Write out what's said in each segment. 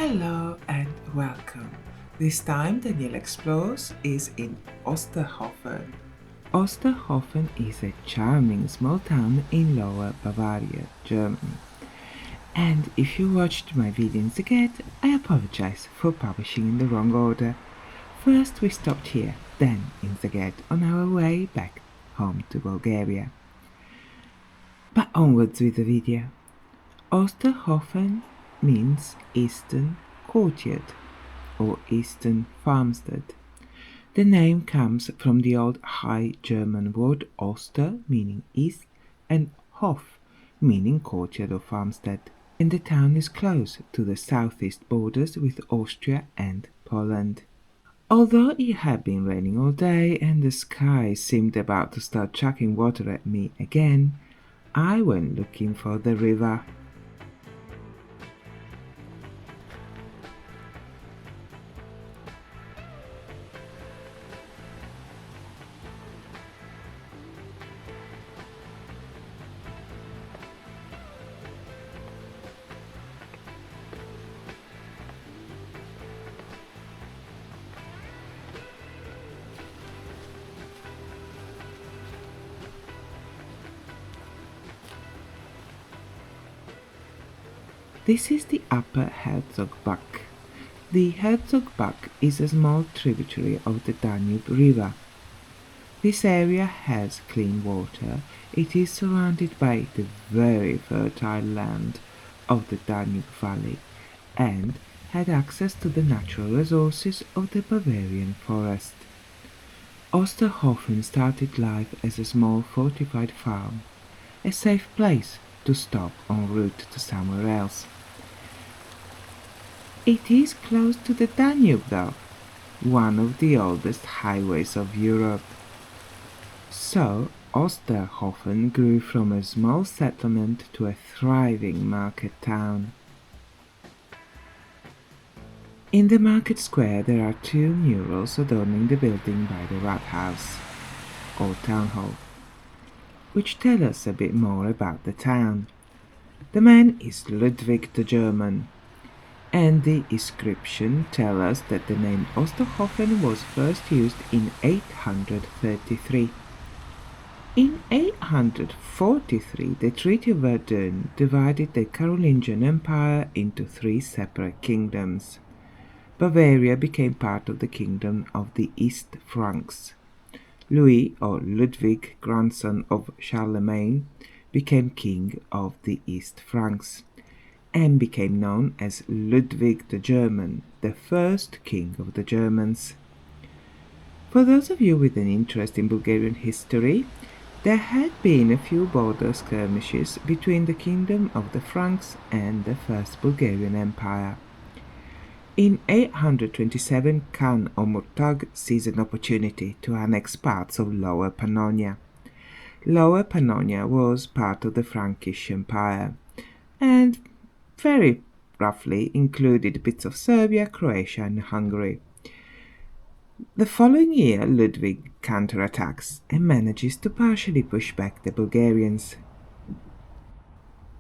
Hello and welcome. This time Daniela Explores is in Osterhofen. Osterhofen is a charming small town in Lower Bavaria, Germany. And if you watched my video in Szeged, I apologize for publishing in the wrong order. First we stopped here, then in Szeged on our way back home to Bulgaria. But onwards with the video. Osterhofen means Eastern Courtyard or Eastern Farmstead. The name comes from the old High German word Oster, meaning east, and Hof, meaning courtyard or farmstead. And the town is close to the southeast borders with Austria and Poland. Although it had been raining all day and the sky seemed about to start chucking water at me again, I went looking for the river. This is the upper Herzogbach. The Herzogbach is a small tributary of the Danube River. This area has clean water. It is surrounded by the very fertile land of the Danube Valley and had access to the natural resources of the Bavarian forest. Osterhofen started life as a small fortified farm, a safe place to stop en route to somewhere else. It is close to the Danube though, one of the oldest highways of Europe. So Osterhofen grew from a small settlement to a thriving market town. In the market square there are two murals adorning the building by the Rathaus, or town hall, which tell us a bit more about the town. The man is Ludwig the German, and the inscription tells us that the name Osterhofen was first used in 833. In 843, the Treaty of Verdun divided the Carolingian Empire into three separate kingdoms. Bavaria became part of the kingdom of the East Franks. Louis, or Ludwig, grandson of Charlemagne, became king of the East Franks and became known as Ludwig the German, the first king of the Germans. For those of you with an interest in Bulgarian history, there had been a few border skirmishes between the kingdom of the Franks and the First Bulgarian Empire. In 827, Khan Omurtag seized an opportunity to annex parts of Lower Pannonia. Lower Pannonia was part of the Frankish Empire, and very roughly included bits of Serbia, Croatia and Hungary. The following year Ludwig counterattacks and manages to partially push back the Bulgarians.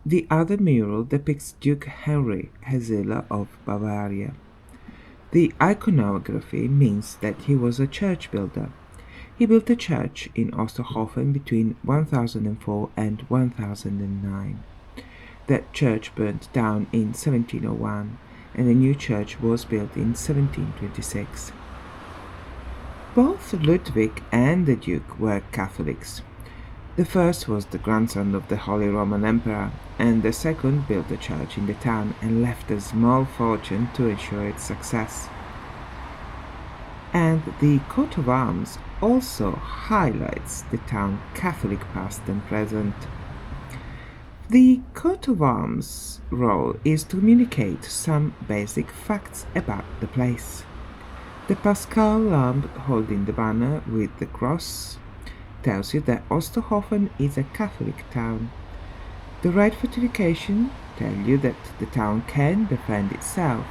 The other mural depicts Duke Henry Hazilla of Bavaria. The iconography means that he was a church builder. He built a church in Osterhofen between 1004 and 1009. That church burnt down in 1701 and a new church was built in 1726. Both Ludwig and the Duke were Catholics. The first was the grandson of the Holy Roman Emperor, and the second built a church in the town and left a small fortune to ensure its success. And the coat of arms also highlights the town Catholic past and present. The coat of arms' role is to communicate some basic facts about the place. The Paschal lamb holding the banner with the cross tells you that Osterhofen is a Catholic town. The red fortification tells you that the town can defend itself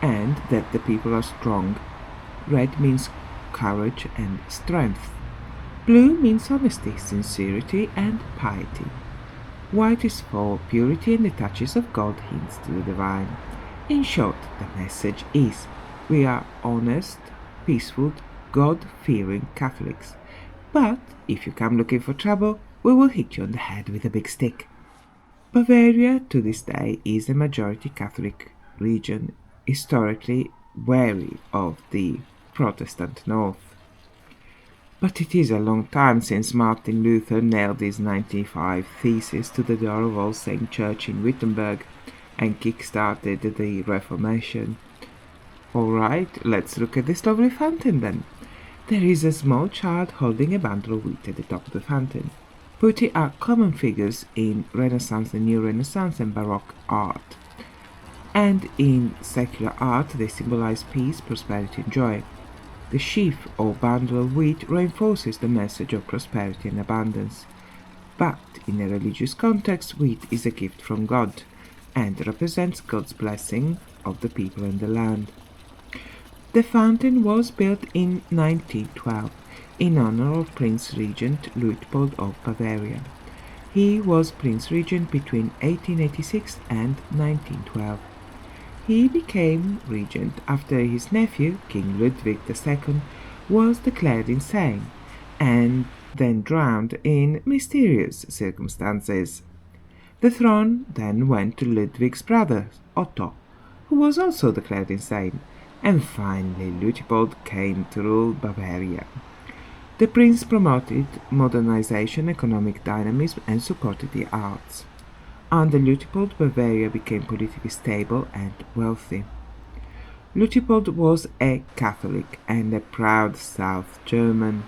and that the people are strong. Red means courage and strength. Blue means honesty, sincerity and piety. White is for purity and the touches of gold hints to the divine. In short, the message is we are honest, peaceful, God-fearing Catholics. But if you come looking for trouble, we will hit you on the head with a big stick. Bavaria to this day is a majority Catholic region, historically wary of the Protestant North. But it is a long time since Martin Luther nailed his 95 Theses to the door of All Saint Church in Wittenberg and kick-started the Reformation. Alright, let's look at this lovely fountain then. There is a small child holding a bundle of wheat at the top of the fountain. Putti are common figures in Renaissance and New Renaissance and Baroque art. And in secular art they symbolize peace, prosperity and joy. The sheaf or bundle of wheat reinforces the message of prosperity and abundance. But in a religious context, wheat is a gift from God and represents God's blessing of the people and the land. The fountain was built in 1912 in honor of Prince Regent Luitpold of Bavaria. He was Prince Regent between 1886 and 1912. He became regent after his nephew, King Ludwig II, was declared insane and then drowned in mysterious circumstances. The throne then went to Ludwig's brother, Otto, who was also declared insane, and finally Luitpold came to rule Bavaria. The prince promoted modernization, economic dynamism, and supported the arts. Under Luitpold, Bavaria became politically stable and wealthy. Luitpold was a Catholic and a proud South German.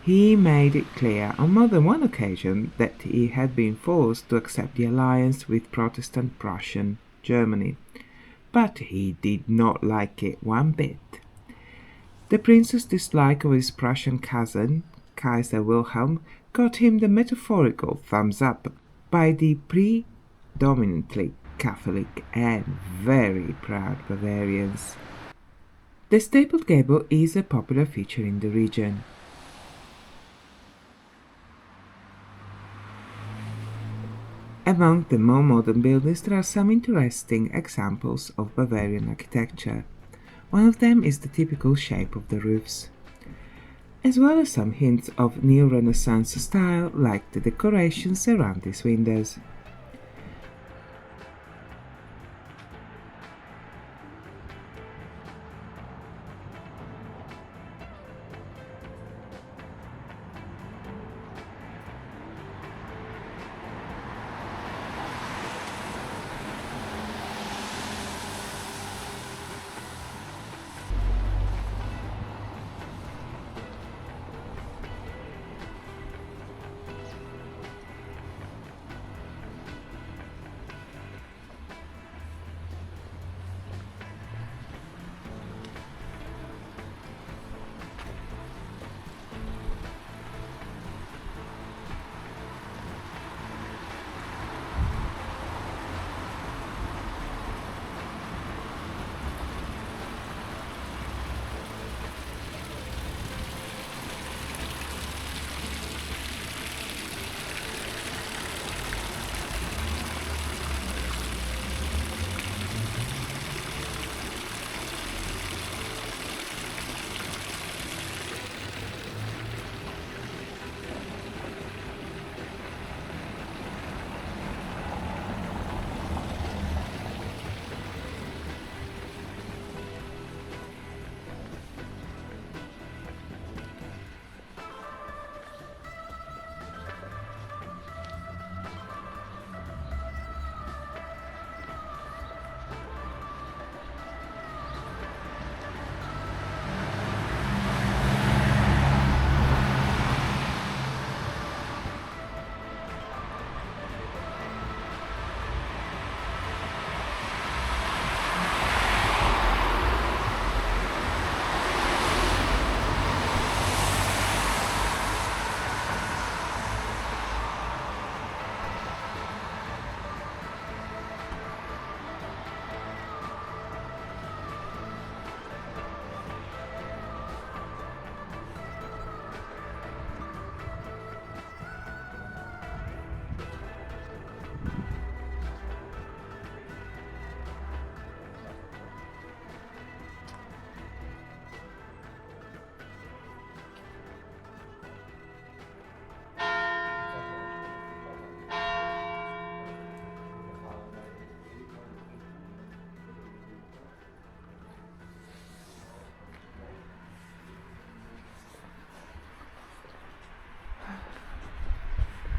He made it clear on more than one occasion that he had been forced to accept the alliance with Protestant Prussian Germany, but he did not like it one bit. The prince's dislike of his Prussian cousin, Kaiser Wilhelm, got him the metaphorical thumbs up by the predominantly Catholic and very proud Bavarians. The stapled gable is a popular feature in the region. Among the more modern buildings there are some interesting examples of Bavarian architecture. One of them is the typical shape of the roofs, as well as some hints of Neo-Renaissance style like the decorations around these windows.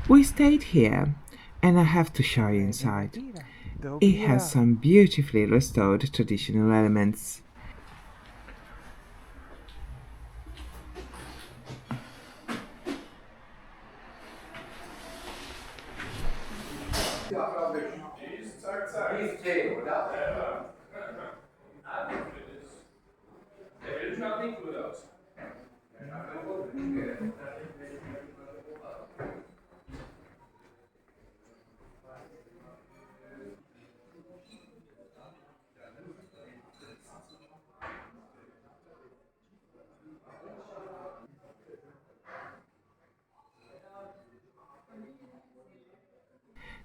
We stayed here, and I have to show you inside. It has some beautifully restored traditional elements.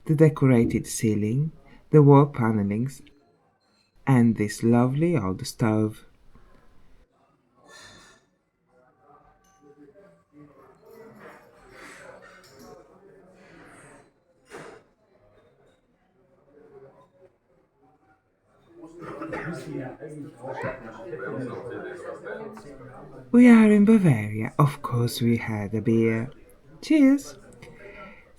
The decorated ceiling, the wall panelings, and this lovely old stove. We are in Bavaria, of course we had a beer. Cheers!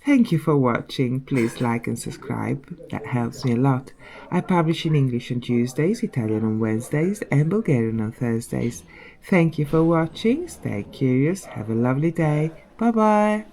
Thank you for watching. Please like and subscribe. That helps me a lot. I publish in English on Tuesdays, Italian on Wednesdays, and Bulgarian on Thursdays. Thank you for watching. Stay curious. Have a lovely day. Bye bye.